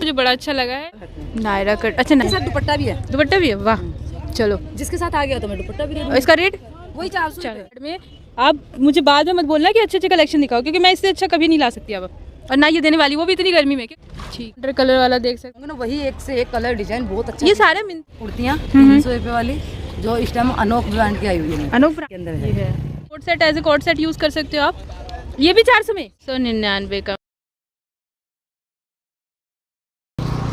मुझे बड़ा अच्छा लगा है। नायरा कट, अच्छा ना दुपट्टा भी है, दुपट्टा भी है, वाह। चलो जिसके साथ आ गया तो मैं दुपट्टा भी दे दूंगी। और इसका रेट वही 400 में। आप मुझे बाद में मत बोलना कि अच्छे अच्छे कलेक्शन दिखाओ, क्योंकि मैं इससे अच्छा कभी नहीं ला सकती अब, और ना ये देने वाली, वो भी इतनी गर्मी में। ठीक, कलर वाला देख सकते ना, वही एक से एक कलर डिजाइन बहुत अच्छा। ये सारे कुर्तियाँ 300 रुपए वाली, जो इस टाइम अनोख ब्रांड की आई हुई है। अनोख के अंदर है coat set, as a coat set use कर सकते हो आप। ये भी 400 में, 199 का।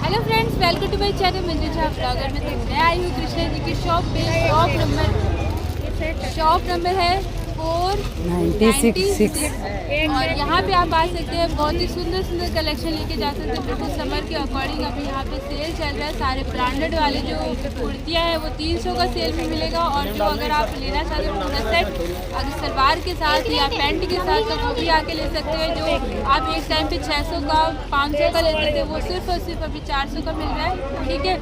Hello friends, welcome to my channel Manjusha blogger में। तो मैं आई हूँ कृष्णा जी की शॉप पे। शॉप नंबर है 496 और यहाँ पे आप आ सकते हैं। बहुत ही सुंदर सुंदर कलेक्शन लेके जा सकते हैं, बिल्कुल समर के अकॉर्डिंग। अभी यहाँ पे सेल चल रहा है। सारे ब्रांडेड वाले जो कुर्तियाँ हैं वो 300 का सेल में मिलेगा। और जो अगर आप लेना चाहते हो पूरा सेट, अगर सलवार के साथ या पैंट के साथ, तो वो भी आके ले सकते हैं। जो आप एक टाइम पे 600 का 500 का लेते थे, वो सिर्फ और सिर्फ अभी 400 का मिल रहा है। ठीक है,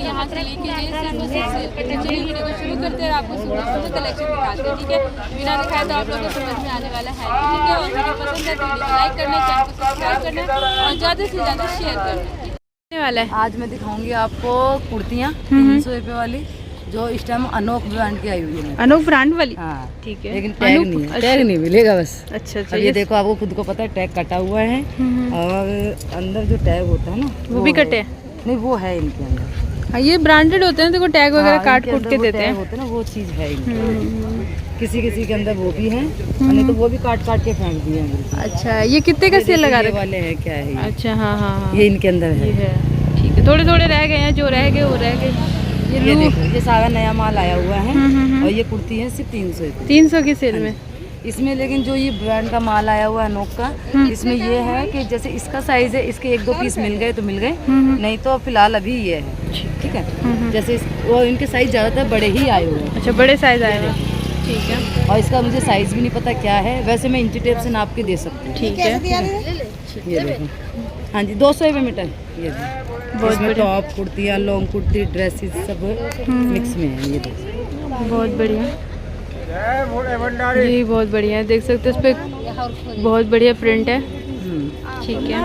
यहाँ से लेके जाइए सिर्फ और सिर्फ सेल पे। चलिए वीडियो को शुरू करते हैं, आपको सुंदर सुंदर कलेक्शन दिखाते हैं। ठीक है, बिना दिखाए तो आप लोगों को समझ में आने वाला है। ठीक है, और वीडियो पसंद है तो वीडियो को लाइक करना, चैनल को सब्सक्राइब करना और ज़्यादा से ज़्यादा शेयर करना वाला है। आज मैं दिखाऊंगी आपको कुर्तियाँ 300 रुपए वाली, जो इस टाइम अनोख ब्रांड की आई हुई है। अनोख ब्रांड वाली, हाँ ठीक है। लेकिन टैग नहीं है, टैग नहीं मिलेगा बस। अच्छा अच्छा, ये देखो, आपको खुद को पता है टैग कटा हुआ है, और अंदर जो टैग होता है ना, वो भी कटे हैं। नहीं, वो है इनके अंदर। हाँ, ये ब्रांडेड होते हैं, देखो टैग वगैरह काट कूट के देते हैं। होते हैं ना, वो चीज़ है इनके। किसी किसी के अंदर वो भी है, नहीं तो वो भी काट काट के फेंक दिए हैं। अच्छा, ये कितने का सेल लगा रहे वाले हैं? क्या है ये? अच्छा, हाँ हाँ, ये इनके अंदर है। ठीक है, थोड़े थोड़े रह गए हैं, जो रह गए वो रह गए। ये देखो, ये सारा नया माल आया हुआ है, और ये कुर्ती है सिर्फ 300 रुपये, 300 की सेल में इसमें। लेकिन जो ये ब्रांड का माल आया हुआ है अनोख का, इसमें ये है कि जैसे इसका साइज है, इसके 1-2 पीस मिल गए तो मिल गए, नहीं तो फिलहाल अभी ये है। ठीक है, जैसे वो इनके साइज ज़्यादातर बड़े ही आए हुए हैं। अच्छा, बड़े साइज आए हुए, ठीक है। और इसका मुझे साइज भी नहीं पता क्या है, वैसे मैं इंची टेप से नाप के दे सकती हूँ। ठीक है, ये देखो, हाँ जी, 200 रुपये मीटर। ये बहुत टॉप कुर्तियाँ, लॉन्ग कुर्ती, ड्रेसेस सब मिक्स में है। ये देखो, बहुत बढ़िया, ये बहुत बढ़िया है, देख सकते हो। इस पर बहुत बढ़िया प्रिंट है। ठीक है,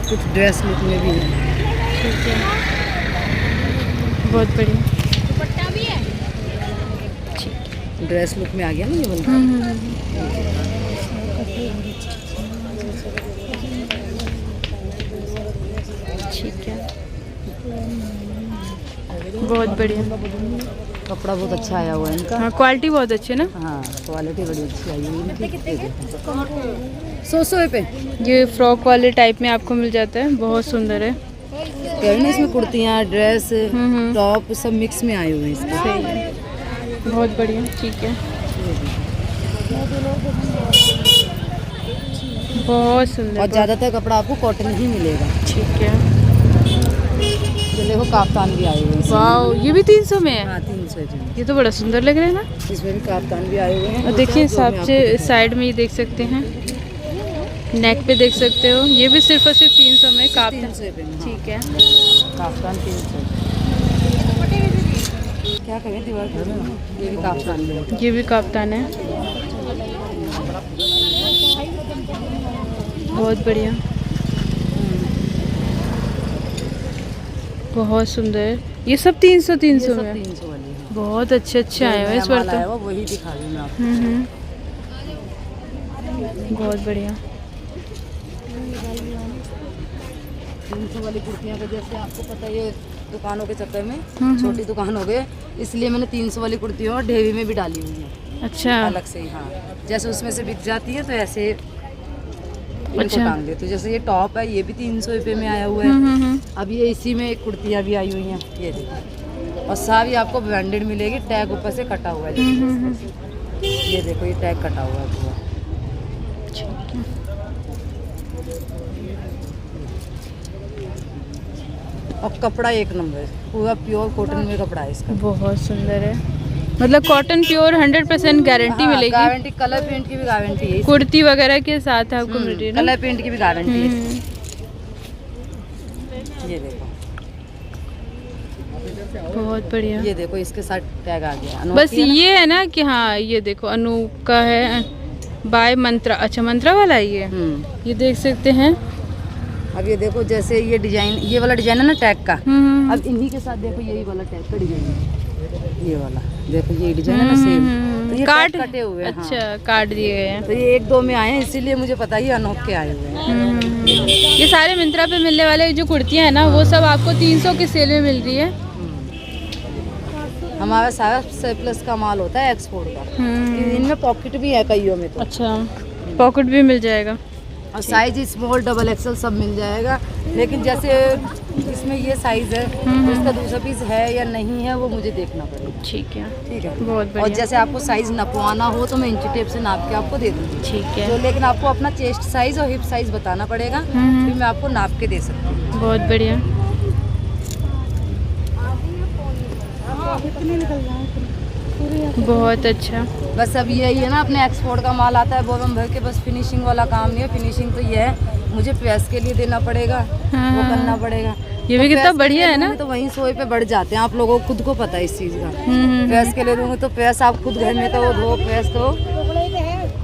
कुछ ड्रेस लुक में भी है। ठीक है, बहुत बढ़िया, दुपट्टा भी है। ड्रेस लुक में आ गया ना ये वाला। ठीक है, बहुत बढ़िया, कपड़ा बहुत अच्छा आया हुआ है इनका। हाँ, क्वालिटी बहुत अच्छी है ना। हाँ, क्वालिटी बड़ी अच्छी आई है इनकी। 100 रुपये। ये फ्रॉक वाले टाइप में आपको मिल जाता है, बहुत सुंदर है। इसमें कुर्तियाँ, ड्रेस, टॉप सब मिक्स में आए हुए हैं इसके। सही है, बहुत बढ़िया, ठीक है, बहुत सुंदर। और ज़्यादातर कपड़ा आपको कॉटन ही मिलेगा। ठीक है, तो देखो, काफ्तान भी आए हुए हैं। वाओ, ये भी 300 में है। हाँ, 300 रुपये। ये तो बड़ा सुंदर लग रहा है ना। इसमें भी काफ्तान भी आए हुए हैं। और देखिए, हिसाब से साइड में ये देख सकते हैं, नेक पे देख सकते हो। ये भी सिर्फ और सिर्फ 300 में काफ्तान। ठीक है, काफ्तान 300। क्या करें दीवार पर, ये भी काफ्तान है। ये भी काफ्तान है, बहुत बढ़िया, बहुत सुंदर। ये सब 300 में 300 वाली है। बहुत अच्छे अच्छे आए हुए इस बार तो। वही दिखा रही हूँ मैं आपको। बहुत बढ़िया। 300 वाली कुर्तियाँ का जैसे आपको पता है, ये दुकानों के चक्कर में छोटी दुकान हो गए, इसलिए मैंने 300 वाली कुर्तियों ढेवी में भी डाली हुई है। अच्छा, अलग से ही। हाँ, जैसे उसमें से बिक जाती है तो ऐसे इनको टांग देती हूँ। जैसे ये टॉप है, ये भी 300 रुपये में आया हुआ है। अब ये इसी में एक कुर्तियाँ भी आई हुई हैं, ये देखो। और सारी आपको ब्रांडेड मिलेगी, टैग ऊपर से कटा हुआ है। ये देखो, ये टैग कटा हुआ है पूरा। और कपड़ा एक नंबर, पूरा प्योर कॉटन में कपड़ा है इसका। बहुत सुंदर है, मतलब कॉटन प्योर 100% गारंटी मिलेगी। गारंटी, कलर प्रिंट की भी गारंटी है। कुर्ती वगैरह के साथ आपको मिल रही है ना। कलर प्रिंट की भी गारंटी है। ये देखो, बहुत बढ़िया। ये देखो इसके साथ टैग आ गया। बस ये है ना कि हाँ ये देखो अनु का है बाय मंत्रा। अच्छा मंत्रा वाला है ये देख सकते हैं। अब ये देखो जैसे ये डिजाइन, ये वाला डिजाइन है ना टैग का, अब इन्हीं के साथ देखो यही वाला टैग का डिजाइन है, ये वाला देखो ये डिजाइन है ना सेम, तो ये काट कटे हुए हैं। अच्छा काट दिए गए हैं। तो ये 1-2 में आए हैं, इसीलिए मुझे पता ही अनोख के आए हुए हैं। ये सारे मिंत्रा पे मिलने वाले जो कुर्तियाँ हैं ना वो सब आपको 300 की सेल में मिल रही है। हमारा सारा सरप्लस का माल होता है एक्सपोर्ट का। इनमें पॉकेट भी है कईयों में तो। अच्छा पॉकेट भी मिल जाएगा और साइज स्मॉल डबल एक्सल सब मिल जाएगा। लेकिन जैसे इसमें ये साइज है तो इसका दूसरा पीस है या नहीं है वो मुझे देखना पड़ेगा। ठीक है ठीक है बहुत बढ़िया। और जैसे आपको साइज नपवाना हो तो मैं इंची टेप से नाप के आपको दे दूँगी। ठीक है तो लेकिन आपको अपना चेस्ट साइज और हिप साइज बताना पड़ेगा, फिर मैं आपको नाप के दे सकती हूँ। बहुत बढ़िया। बहुत अच्छा। बस अब यही है ना, अपने एक्सपोर्ट का माल आता है बोलम भर के, बस फिनिशिंग वाला काम नहीं है। फिनिशिंग तो ये है मुझे प्रेस के लिए देना पड़ेगा, वो करना पड़ेगा। ये भी कितना बढ़िया है ना। तो वहीं 100 रुपये बढ़ जाते हैं, आप लोगों को खुद को पता है इस चीज़ का। प्रेस के लिए दूंगी तो प्रेस आप खुद घर में करो, धो प्रेस करो।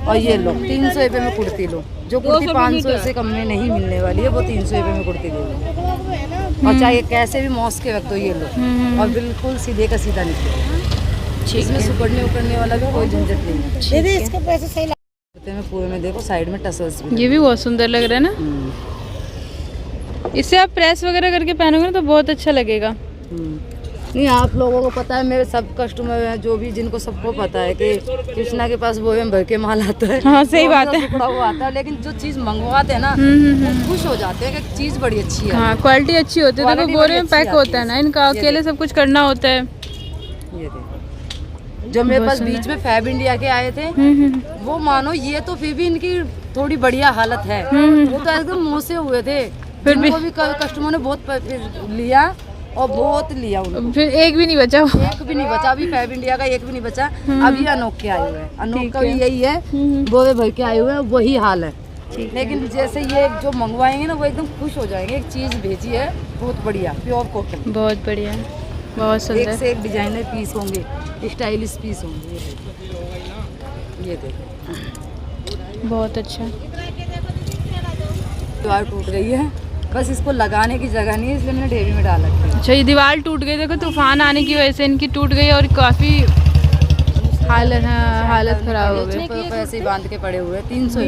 और ये लो 300 रुपये में कुर्ती लो, जो कुर्ती 500 से कम में नहीं मिलने वाली है वो 300 रुपये में कुर्ती ले लो। और चाहे कैसे भी मौस के रख दो, ये लो और बिल्कुल सीधे का सीधा निकले। इसमें सुकड़ने उकड़ने वाला भी कोई झंझट नहीं है। दीदी इसके पैसे सही में पूरे में देखो साइड में टसल्स भी। ये भी बहुत सुंदर लग रहा है ना। इसे आप प्रेस वगैरह करके पहनोगे ना तो बहुत अच्छा लगेगा। नहीं आप लोगों को पता है, मेरे सब कस्टमर हैं जो भी, जिनको सबको पता है कि कृष्णा के पास वो भर के माल आता है। हाँ सही बात है। टुकड़ा हुआ आता है, लेकिन जो चीज़ मंगवाते हैं ना वो खुश हो जाते हैं कि चीज़ बड़ी अच्छी है। हाँ क्वालिटी अच्छी होती है। देखो बोरे में पैक होता है ना, इनका अकेले सब कुछ करना होता है। ये देखो जो मेरे पास बीच में फैब इंडिया के आए थे वो मानो ये तो फिर भी इनकी थोड़ी बढ़िया हालत है। वो तो एकदम मुँह से हुए थे, फिर भी कस्टमर ने बहुत लिया और बहुत लिया उनको, फिर एक भी नहीं बचा। एक भी नहीं बचा। अभी फैब इंडिया का एक भी नहीं बचा। अभी अनोख के आए हुए हैं, अनोख का भी यही है, बोरे भर के आए हुए हैं, वही हाल है। लेकिन जैसे ये जो मंगवाएंगे ना वो एकदम खुश हो जाएंगे। एक चीज़ भेजी है बहुत बढ़िया, प्योर कॉटन, बहुत बढ़िया, बहुत सुंदर। एक से एक डिजाइनर पीस होंगे, स्टाइलिश पीस होंगे। ये देखो बहुत अच्छा। दीवार टूट गई है, बस इसको लगाने की जगह नहीं है इसलिए मैंने ढेरी में डाल रखी है। अच्छा ये दीवार टूट गई, देखो तूफान आने की वजह से इनकी टूट गई और काफ़ी हालत खराब हो गई। पैसे ही बांध के पड़े हुए 300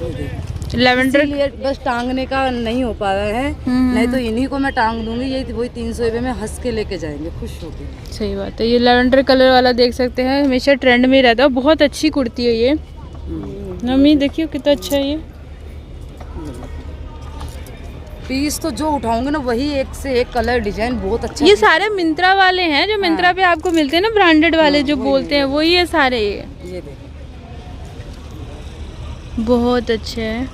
रुपये। लेवेंडर बस टांगने का नहीं हो पा रहा है, नहीं तो इन्हीं को मैं टांग दूंगी। यही वही 300 रुपये में हंस के लेके जाएंगे खुश होके। सही बात है। ये लेवेंडर कलर वाला देख सकते हैं, हमेशा ट्रेंड में ही रहता है। बहुत अच्छी कुर्ती है ये। मम्मी देखियो कितना अच्छा है ये पीस। तो जो उठाऊंगे ना वही एक से एक कलर डिजाइन बहुत अच्छा। ये सारे मिंत्रा वाले हैं जो मिंत्रा पे आपको मिलते हैं ना, ब्रांडेड वाले जो बोलते हैं वही है सारे। ये देखो बहुत अच्छे हैं,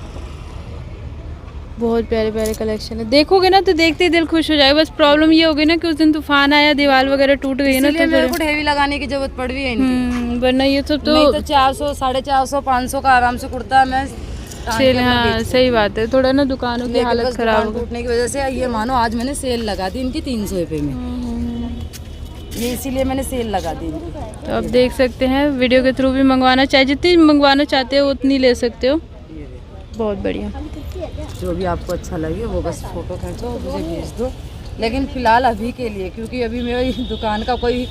बहुत प्यारे प्यारे कलेक्शन है। देखोगे ना तो देखते ही दिल खुश हो जाएगा। बस प्रॉब्लम ये हो गई ना कि उस दिन तूफान आया, दीवार वगैरह टूट गई ना, तो मेरे को हेवी लगाने की जरूरत पड़ रही है इनकी। वरना ये सब तो 400 450 500 का आराम से कुर्ता मैं सेल। हाँ सही बात है। थोड़ा ना दुकानों की हालत खराब टूटने की वजह से ये मानो आज मैंने सेल लगा दी इनकी 300 रुपये में। ये इसीलिए मैंने सेल लगा दी इनकी। तो आप देख सकते हैं, वीडियो के थ्रू भी मंगवाना चाहे, जितनी मंगवाना चाहते हो उतनी ले सकते हो। बहुत बढ़िया। जो भी आपको अच्छा लगे वो बस फोटो खींचो मुझे भेज दो। लेकिन फिलहाल अभी के लिए, क्योंकि अभी मेरी दुकान का कोई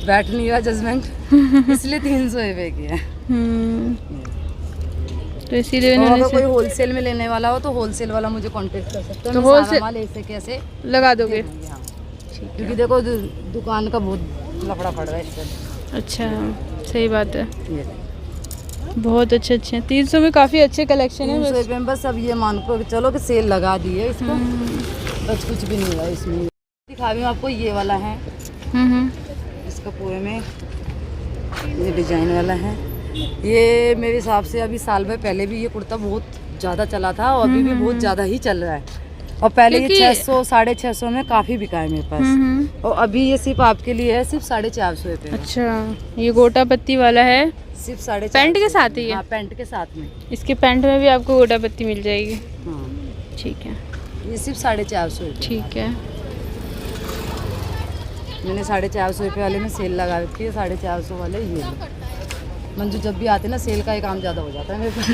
बैठ नहीं रहा जजमेंट, इसलिए 300 रुपये की है। तो इसीलिए अगर कोई होलसेल में लेने वाला हो तो होलसेल वाला मुझे कांटेक्ट कर सकते हो। तो होलसेल माल ऐसे कैसे लगा दोगे? क्योंकि देखो दुकान का बहुत लफड़ा पड़ रहा है इस पर। अच्छा सही बात है। बहुत अच्छे अच्छे हैं। 300 में काफ़ी अच्छे कलेक्शन है। 300 रुपये में बस अब ये मान को चलो कि सेल लगा दी है इसको, बस कुछ भी नहीं हुआ इसमें। दिखा रही हूँ आपको, ये वाला है इसका पूरे में ये डिजाइन वाला है। ये मेरे हिसाब से अभी साल भर पहले भी ये कुर्ता बहुत ज़्यादा चला था और अभी भी बहुत ज़्यादा ही चल रहा है। और पहले ये 600 650 में काफ़ी बिका है मेरे पास। और अभी ये सिर्फ आपके लिए है, सिर्फ 450 रुपये। अच्छा ये गोटा पत्ती वाला है, सिर्फ 450 पैंट के साथ ही है। हाँ पैंट के साथ में। इसके पैंट में भी आपको गोटा पत्ती मिल जाएगी। हाँ ठीक है, ये सिर्फ 450 रुपये। ठीक है। मैंने 450 रुपये वाले में सेल लगा रखी है, 450 वाले ये लो। मंजू जब भी आते ना सेल का ही काम ज़्यादा हो जाता है मेरे पास।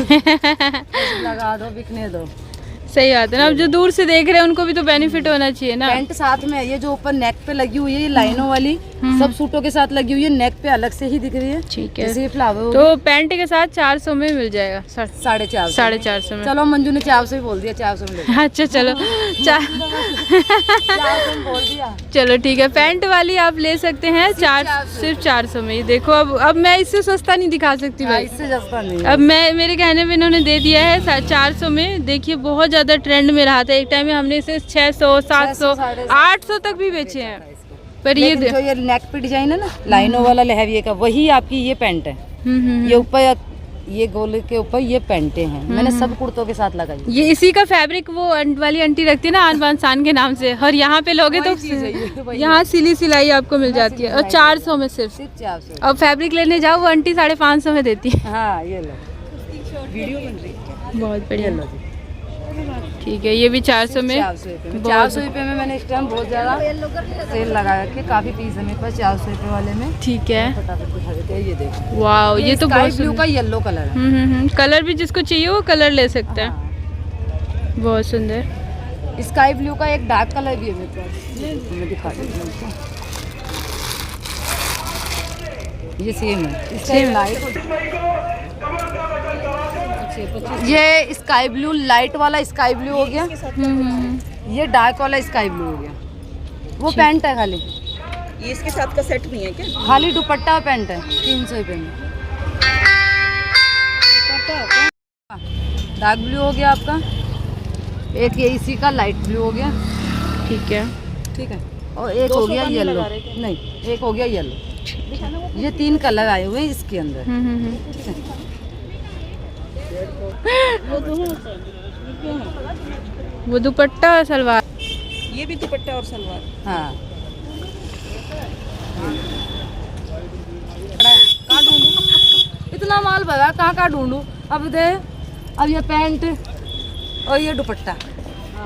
लगा दो, बिकने दो। सही बात है ना, अब जो दूर से देख रहे हैं उनको भी तो बेनिफिट होना चाहिए ना। पैंट साथ में है, ये जो ऊपर नेक पे लगी हुई है ये लाइनों वाली सब सूटों के साथ लगी हुई है, नेक पे अलग से ही दिख रही है। ठीक है, जैसे ये फ्लावर तो पैंट के साथ 400 में मिल जाएगा। 450 में। चलो मंजू ने 400 ही बोल दिया, 400 में ले लो। अच्छा चलो 400 में बोल दिया। चलो ठीक है, पैंट वाली आप ले सकते हैं सिर्फ 400 में। ये देखो अब मैं इससे सस्ता नहीं दिखा सकती भाई, इससे सस्ता नहीं। अब मैं मेरे कहने पे इन्होंने दे दिया है 400 में। देखिए बहुत ज़्यादा ट्रेंड में रहा था, एक टाइम में हमने इसे 600, 700, 800 तक भी बेचे हैं। पर ये जो ये नेक पे डिजाइन है ना लाइनों वाला लहरिए का, वही आपकी ये पैंट है। ये ऊपर ये गोले के ऊपर ये पैंटे हैं, मैंने सब कुर्तों के साथ लगाई। ये इसी का फैब्रिक वो वाली आंटी रखती है ना आन बान शान के नाम से, और यहाँ पे लोगे तो यहाँ सिली सिलाई आपको मिल जाती है, और 400 में सिर्फ 400। अब फैब्रिक लेने जाओ वो आंटी 550 में देती है। हाँ ये लो, वीडियो बन रही है। बहुत बढ़िया, ठीक है। ये भी 400 में। 400 रुपये में मैंने इस टाइम बहुत ज़्यादा सेल लगा रखी, काफ़ी पीस है मेरे पास 400 रुपये वाले में। ठीक है, फटाफट दिखा देते हैं, ये देखो। वाओ, ये तो बहुत ब्लू का येलो कलर है। कलर भी जिसको चाहिए वो कलर ले सकता है। बहुत सुंदर। स्काई ब्लू का एक डार्क कलर भी है मेरे पास, मैं दिखा देती हूँ। ये सेम है, सेम लाइट। ये स्काई ब्लू लाइट वाला स्काई ब्लू हो गया, ये डार्क वाला स्काई ब्लू हो गया। वो पैंट है खाली, ये इसके साथ का सेट नहीं है क्या? खाली दुपट्टा और पैंट है 300 रुपये में। डार्क ब्लू हो गया आपका, एक ये इसी का लाइट ब्लू हो गया। ठीक है, ठीक है, और एक हो गया येलो, नहीं एक हो गया येलो। ये 3 कलर आए हुए हैं इसके अंदर। वो दुपट्टा और सलवार, ये भी दुपट्टा और सलवार। हाँ, कहाँ ढूंढूं, इतना माल भरा कहाँ ढूंढूं। अब दे, अब ये पैंट और ये दुपट्टा,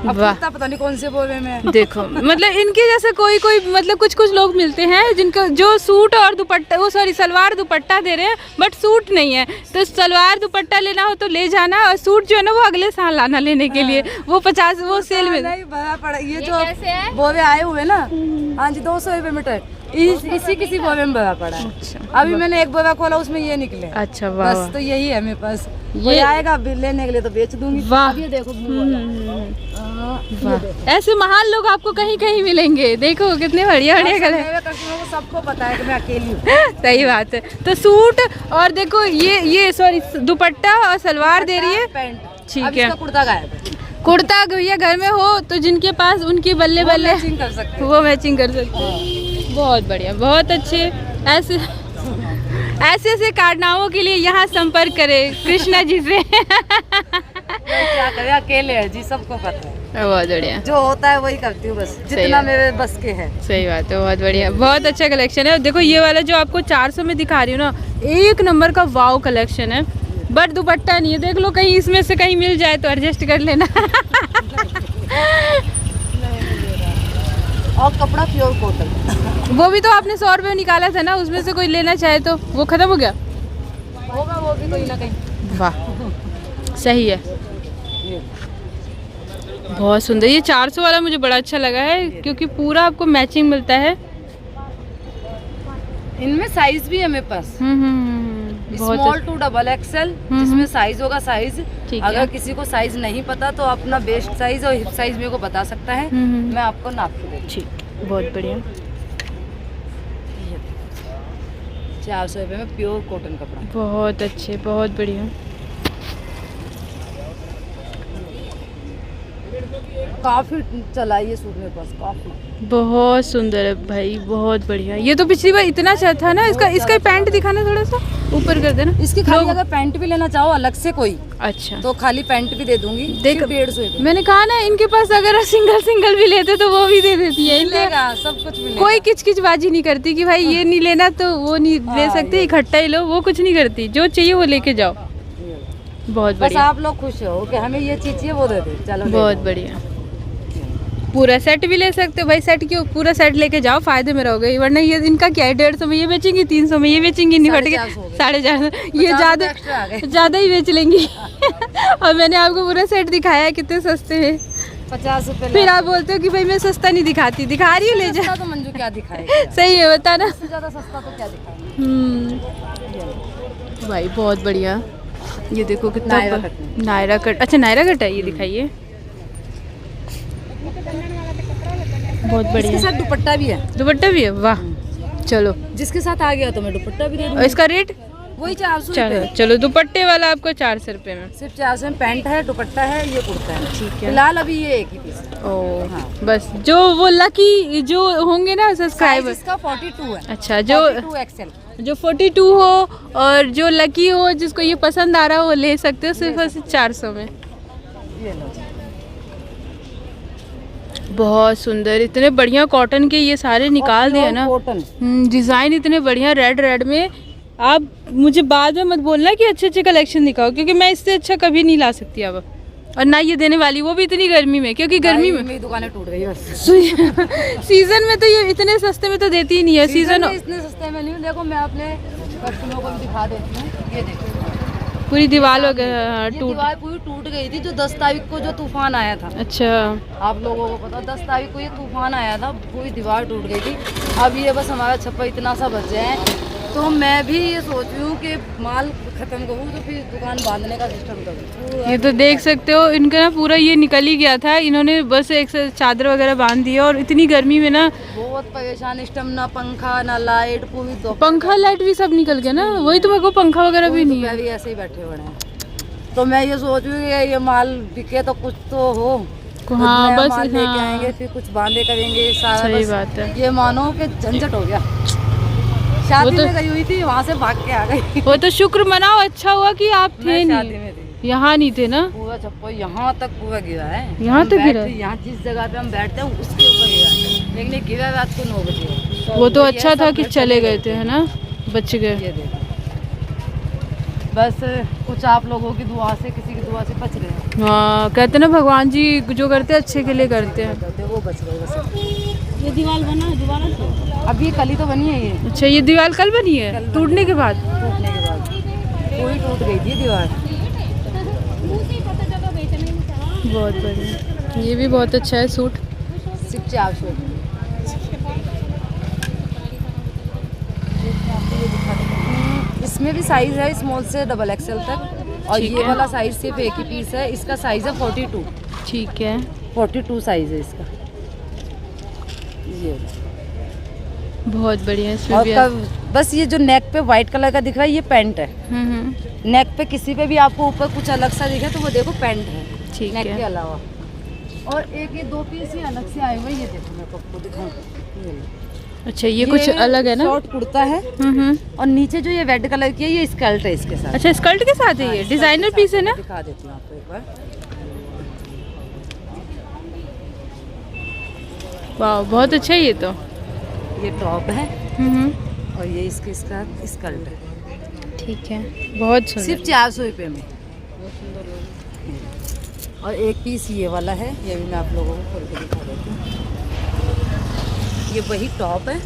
अब कुर्ता पता नहीं कौन से बोरे में। देखो मतलब इनके जैसे कोई मतलब कुछ लोग मिलते हैं जिनका जो सूट और दुपट्टा, वो सॉरी सलवार दुपट्टा दे रहे हैं बट सूट नहीं है। तो सलवार दुपट्टा लेना हो तो ले जाना, और सूट जो है ना वो अगले साल लाना लेने के लिए। वो 50 वो सेल में नहीं भरा पड़ा। ये जो बोरे आए हुए ना, हाँ जी 200 रुपये मीटर, इसी किसी बोरे में भरा पड़ा है। अभी मैंने एक बोरा खोला, उसमें ये निकले। अच्छा वाह, बस तो यही है मेरे पास। ये आएगा लेने के लिए तो बेच दूंगी। वाह, ये देखो ऐसे महान लोग आपको कहीं कहीं मिलेंगे। देखो कितने बढ़िया बढ़िया कलर। मेरे कस्टमर को सबको पता है कि मैं अकेली हूँ। सही बात है। तो सूट और देखो ये सॉरी दुपट्टा और सलवार दे रही है, पैंट। ठीक है। कुर्ता गायब है, कुर्ता भैया घर में हो तो जिनके पास उनकी बल्ले बल्ले मैचिंग कर सकते हैं। वो मैचिंग कर सकते हैं। बहुत बढ़िया, बहुत अच्छे। ऐसे कारनामों के लिए यहाँ संपर्क करें कृष्णा जी से। क्या करें, अकेले है जी, सबको पता है। बहुत बढ़िया, जो होता है वही करती हूँ बस, जितना मेरे बस के है। सही बात है, बहुत बढ़िया, बहुत अच्छा कलेक्शन है। देखो ये वाला जो आपको 400 में दिखा रही हूँ ना, एक नंबर का वाव कलेक्शन है। बट दुपट्टा नहीं है, देख लो कहीं इसमें से कहीं मिल जाए तो एडजस्ट कर लेना। और कपड़ा प्योर कॉटन। वो भी तो आपने 100 रुपये निकाला था ना, उसमें से कोई लेना चाहे तो वो खत्म हो गया होगा, वो भी कहीं ना कहीं। वाह सही है, बहुत सुंदर। ये 400 वाला मुझे बड़ा अच्छा लगा है क्योंकि पूरा आपको मैचिंग मिलता है। इनमें साइज भी है मेरे पास, बहुत स्मॉल टू डबल एक्सएल, जिसमें साइज होगा साइज। ठीक है। अगर किसी को साइज नहीं पता तो अपना बेस्ट साइज और हिप साइज मेरे को बता सकता है, मैं आपको नाप के दूँगी। ठीक, बहुत बढ़िया। 400 रुपये में प्योर कॉटन कपड़ा, बहुत अच्छे, बहुत बढ़िया। काफी चला ये सूट मेरे पास, काफी बहुत सुंदर है भाई, बहुत बढ़िया। ये तो पिछली बार इतना अच्छा था ना। इसका पैंट दिखाना, थोड़ा सा ऊपर कर देना। इसकी खाली अगर पैंट भी लेना चाहो अलग से कोई, अच्छा तो खाली पैंट भी दे दूंगी। देख 150 रुपये मैंने कहा ना, इनके पास अगर सिंगल भी लेते तो वो भी दे देती है। इनके सब कुछ मिलेगा। कोई किचकिचबाजी नहीं करती कि भाई ये नहीं लेना तो वो नहीं ले सकते, इकट्ठा ही लो, वो कुछ नहीं करती। जो चाहिए वो लेके जाओ। बहुत बस बढ़िया, आप लोग खुश हो कि हमें ये चीज चाहिए वो दे दे, चलो बहुत बढ़िया। पूरा सेट भी ले सकते हो भाई, सेट क्यों, पूरा सेट लेके जाओ, फायदे में रहोगे। वरना ये इनका क्या है, 150 में ये बेचेंगी, 300 में ये बेचेंगी, नहीं फट के 450, ये ज़्यादा ही बेच लेंगी। और मैंने आपको पूरा सेट दिखाया है कितने सस्ते हैं, 50 रुपए। फिर आप बोलते हो कि भाई मैं सस्ता नहीं दिखाती, दिखा रही हूँ, ले जा। तो मंजू क्या दिखाएगी, सही है, बता ना। इससे ज़्यादा सस्ता तो क्या दिखाएगी। भाई बहुत बढ़िया, ये देखो कितना नायरा कट में। नायरा कट, अच्छा नायरा कट है, ये दिखाइए, बहुत बढ़िया। इसके साथ दुपट्टा भी है, दुपट्टा भी है, वाह। चलो, जिसके साथ आ गया तो मैं दुपट्टा भी दे और दूँगी। इसका रेट? वही 400 चलो रुपये, चलो, दुपट्टे वाला आपको 400 रुपये में। सिर्फ 400 में। पैंट है, दुपट्टा है, ये कुर्ता है। ठीक है। फिलहाल अभी ये एक ही पीस है। ओ हाँ। बस जो वो लकी जो होंगे ना साइज सब्सक्राइबर, इसका 42 है। अच्छा जो 42 एक्सेल। जो 42 हो और जो लकी हो, जिसको ये पसंद आ रहा हो, वो ले सकते हो सिर्फ और सिर्फ 400 में। ये लो। बहुत सुंदर, इतने बढ़िया कॉटन के ये सारे निकाल दिए ना, कॉटन। डिज़ाइन इतने बढ़िया, रेड में। आप मुझे बाद में मत बोलना कि अच्छे अच्छे कलेक्शन दिखाओ, क्योंकि मैं इससे अच्छा कभी नहीं ला सकती अब, और ना ये देने वाली, वो भी इतनी गर्मी में, क्योंकि गर्मी में मेरी दुकानें टूट गई बस। सीजन में तो ये इतने सस्ते में तो देती ही नहीं है। सीजन में इतने सस्ते में नहीं। देखो मैं अपने कस्टमरों को भी दिखा देती हूँ, ये देखो पूरी दीवार वगैरह ये टूट, दीवार पूरी टूट गई थी, जो 10 तारीख को जो तूफान आया था। अच्छा आप लोगों को पता, 10 तारीख को ये तूफान आया था, पूरी दीवार टूट गई थी। अब ये बस हमारा छप्पर इतना सा बच गया है, तो मैं भी ये सोच रही हूँ कि माल खत्म करूँ तो फिर दुकान बांधने का सिस्टम करूँ। ये तो देख सकते हो, इनका ना पूरा ये निकल ही गया था, इन्होंने बस एक से चादर वगैरह बांध दी है, और इतनी गर्मी में ना बहुत परेशान, इस टाइम ना पंखा ना लाइट, पूरी पंखा लाइट भी सब निकल गया ना, वही तो मेरे को पंखा वगैरह भी नहीं है। भी ऐसे ही बैठे हुए हैं, तो मैं ये सोच रही हूँ ये माल बिके तो कुछ तो हो। हाँ नया बस, माल लेके हाँ आएंगे, फिर कुछ बांधे करेंगे सारा। सही बस बात है। ये मानो कि झंझट हो गया। शादी तो- में गई हुई थी, वहाँ से भाग के आ गई। वो तो शुक्र मनाओ, अच्छा हुआ कि आप थे मैं शादी नहीं, में थी, यहाँ नहीं थे ना। पूरा छप्पर यहाँ तक पूरा गिरा है। यहाँ हम तक बैठ- गिरा है? यहाँ जिस जगह पे हम बैठते हैं उसके ऊपर गिरा है, लेकिन ये गिरा रात को 9 बजे। वो तो ये अच्छा सब था कि घर चले गए थे, है ना, बच गए। ये देखो, बस कुछ आप लोगों की दुआ से, किसी की दुआ से बच रहे हैं। हाँ कहते ना, भगवान जी जो करते हैं अच्छे के लिए करते हैं। वो बच गए बस। ये दीवार बना है, दोबारा तो अभी कल ही तो बनी है ये, अच्छा ये दीवार कल बनी है, कल बनी टूटने के बाद? टूटने के बाद पूरी टूट गई थी दीवार। बहुत बढ़िया, ये भी बहुत अच्छा है सूट। सिर्फ 400। इसमें भी साइज है स्मॉल से डबल एक्सेल तक, और ठीक ये है। वाला साइज सिर्फ एक ही पीस है। इसका साइज है 42। ठीक है, 42 साइज है इसका। ये बहुत बढ़िया, इसमें और भी बस ये जो नेक पे वाइट कलर का दिख रहा है, ये पैंट है। हम्म, नेक पे किसी पे भी आपको ऊपर कुछ अलग सा दिखे तो वो देखो पैंट है, ठीक नेक है। के अलावा। और एक ये 2 पीस ही अलग से आए हुए हैं, ये देखो मैं आपको दिखाऊं। ये लो। अच्छा ये कुछ अलग है ना। शॉर्ट कुर्ता है, और नीचे जो ये रेड कलर की है, ये स्कर्ट है इसके साथ। अच्छा स्कर्ट के साथ है, ये हाँ, डिजाइनर स्कर्ट के पीस है साथ ना। दिखा देती हूँ आपको एक बार। वाह बहुत अच्छा है ये तो। ये टॉप है, हम्म, और ये इसके साथ स्कर्ट है। ठीक है, बहुत सिर्फ सुंदर। 400 रुपये में। और एक पीस ये वाला है, ये भी मैं आप लोगों को खोल के दिखा देती हूँ। ये वही टॉप है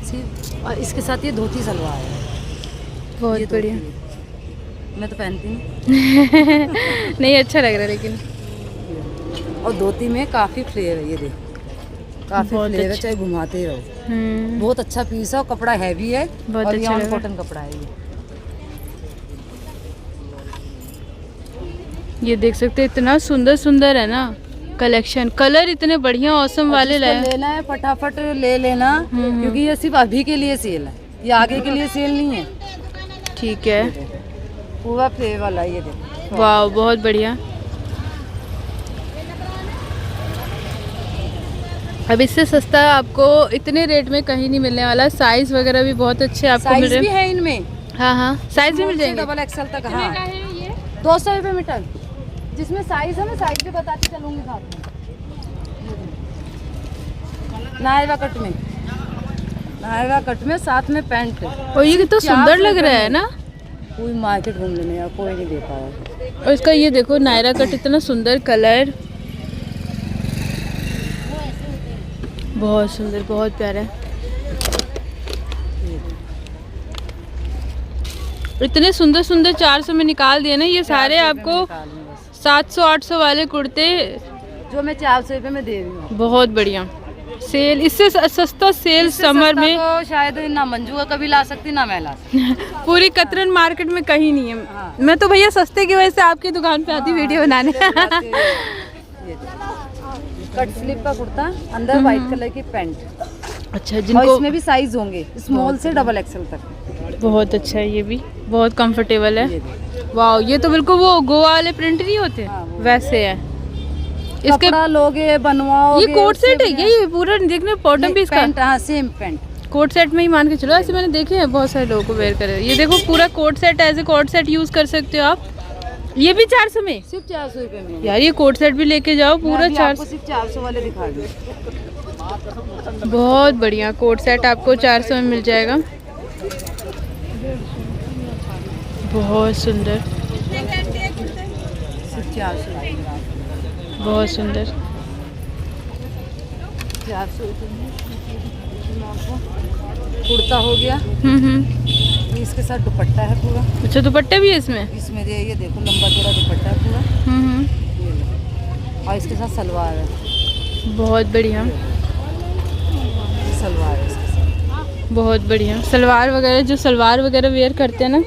सिर्फ, और इसके साथ ये धोती सलवार है। बहुत ये बढ़िया। धोती है। मैं तो पहनती नहीं। नहीं अच्छा लग रहा है लेकिन। और धोती में काफ़ी फ्लेयर है, ये देखो काफ़ी बहुत फ्लेयर है, अच्छा। चाहे घुमाते ही रहो। बहुत अच्छा पीस है, और कपड़ा हैवी है, बहुत और अच्छा ये लगा। कॉटन कपड़ा है ये देख सकते हैं, इतना सुंदर सुंदर है ना कलेक्शन, कलर इतने बढ़िया औसम वाले जिसको लाए। लेना है फटाफट ले लेना, क्योंकि ये सिर्फ अभी के लिए सेल है, ये आगे के लिए सेल नहीं है। ठीक है, पूरा फ्लेवर वाला ये देखो। वाह बहुत बढ़िया। अब इससे सस्ता आपको इतने रेट में कहीं नहीं मिलने वाला। साइज वगैरह भी बहुत अच्छे आपको मिल साइज भी रहे हैं। है इनमें, हाँ हाँ साइज भी मिल जाएंगे। डबल एक्सेल तक। हाँ 200 रुपये मीटर, जिसमें साइज है मैं साइज भी बताती चलूंगी साथ में। नायरा कट में, नायरा कट में साथ में पैंट है। और ये कितना सुंदर लग रहा है ना। पूरी मार्केट घूम लेने यार, कोई नहीं दे पाया। और इसका ये देखो नायरा कट, इतना सुंदर कलर। बहुत सुंदर, बहुत प्यारा है। इतने सुंदर सुंदर 400 में निकाल दिए ना, ये सारे आपको 700-800 वाले कुर्ते जो मैं 400 रुपये में दे रही हूँ। बहुत बढ़िया सेल, इससे सस्ता सेल इससे समर सस्ता में तो शायद ना मंजू का कभी ला सकती ना मैं ला सकती। पूरी कतरन मार्केट में कहीं नहीं है। हाँ। मैं तो भैया सस्ते की वजह से आपकी दुकान पे आती वीडियो बनाने। ये कट स्लीव का कुर्ता, अंदर व्हाइट कलर की पैंट, अच्छा, और जिनको इसमें भी साइज होंगे स्मॉल से डबल एक्सेल तक। बहुत अच्छा है, ये भी बहुत कंफर्टेबल है। ये देखो। वाह, ये तो बिल्कुल वो गोवा वाले प्रिंट नहीं होते हाँ, वो वैसे है। इसके कपड़ा लोगे बनवाओगे। ये कोट सेट है क्या? ये पूरा देखने बॉटम भी इसका पैंट, हाँ सेम पैंट। कोट सेट में ही मान के चलो, ऐसे मैंने देखे हैं बहुत सारे लोगों को वेयर करे। ये देखो पूरा coat set, as a coat set use कर सकते हो आप। ये भी 400 में? सिर्फ 400 रुपये में। यार ये कोट सेट भी लेके जाओ पूरा मैं अभी 400। आपको सिर्फ 400 वाले दिखा दूँ। बहुत बढ़िया कोट सेट आपको 400 में मिल जाएगा। बहुत सुंदर, सिर्फ 400 बहुत सुंदर। 400 रुपये में आपको कुर्ता हो गया। इसके साथ दुपट्टा है पूरा। अच्छा, दुपट्टा भी है इसमें? इसमें ये देखो लंबा चौड़ा दुपट्टा है पूरा। ये लो। और इसके साथ सलवार है। बहुत बढ़िया, सलवार है इसके साथ। बहुत बढ़िया। सलवार वगैरह, जो सलवार वगैरह वेयर करते हैं ना,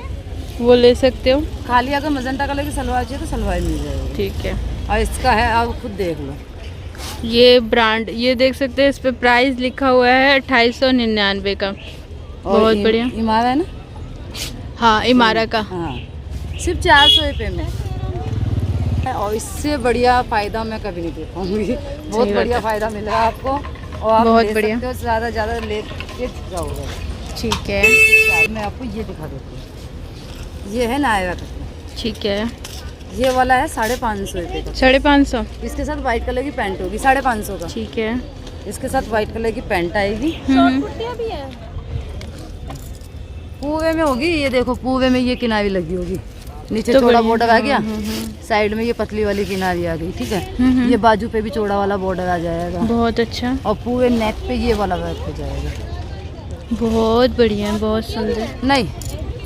वो ले सकते हो। खाली अगर मजंटा कलर की सलवार चाहिए तो सलवार मिल जाएगी। ठीक है। और इसका है, आप खुद देख लो। ये ब्रांड, ये देख सकते हैं, इस पे प्राइस लिखा हुआ है 2899 का। बहुत बढ़िया। इमारा है ना? हाँ, इमारा का। हाँ, सिर्फ 400 रुपये में। और इससे बढ़िया फ़ायदा मैं कभी नहीं दे पाऊँगी। बहुत बात बढ़िया है। फ़ायदा मिल रहा है आपको, और आप बहुत ले बढ़िया। सकते हो, ज़्यादा से ज़्यादा लेके जाओगे। ठीक है, मैं आपको ये दिखा देती हूँ। ये है नायरा का, ठीक है। ये वाला है 550 रुपये का। 550? इसके साथ वाइट कलर की पैंट होगी 550 का। ठीक है। इसके साथ वाइट कलर की पैंट आएगी। पूवे में होगी, ये देखो पूवे में ये किनारी लगी होगी, नीचे तो चौड़ा बढ़िया। बॉर्डर आ गया, साइड में ये पतली वाली किनारी आ गई। ठीक है, ये बाजू पे भी चौड़ा वाला बॉर्डर आ जाएगा, बहुत अच्छा, और पूरे नेक पे ये वाला वर्क हो जाएगा। बहुत बढ़िया, बहुत सुंदर। नहीं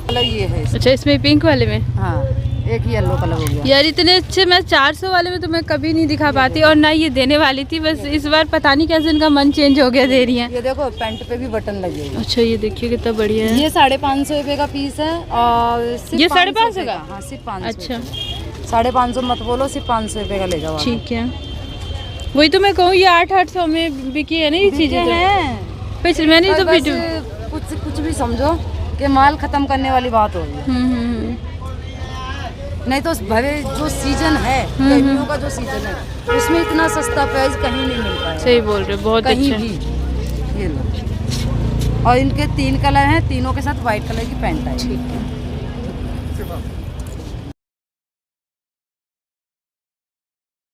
कलर ये है इसका। अच्छा, इसमें पिंक वाले में? हाँ, एक येलो कलर हो गया। यार इतने अच्छे मैं 400 वाले में तो मैं कभी नहीं दिखा पाती, और ना ये देने वाली थी, बस इस बार पता नहीं कैसे इनका मन चेंज हो गया, दे रही हैं। ये देखो पैंट पे भी बटन लगे हुए। अच्छा, ये देखिए कितना बढ़िया है। ये 550 रुपये का पीस है, और सिर्फ ये 500 550 का? हाँ, सिर्फ 500। अच्छा, 550 मत बोलो, सिर्फ 500 रुपये का ले जाओ आप। ठीक है। वही तो मैं कहूँ, ये 800 में बिकी है ना ये चीजें हैं। तो। मैंने तो बस वीडियो कुछ भी समझो कि माल खत्म करने वाली बात हो रही है। नहीं तो भले जो सीजन है, गर्मियों का जो सीजन है, उसमें इतना सस्ता प्राइस कहीं नहीं मिलता है। सही बोल रहे हो, बहुत कहीं अच्छा। भी। ये लो, और इनके 3 कलर हैं, तीनों के साथ वाइट कलर की पैंट है। ठीक है।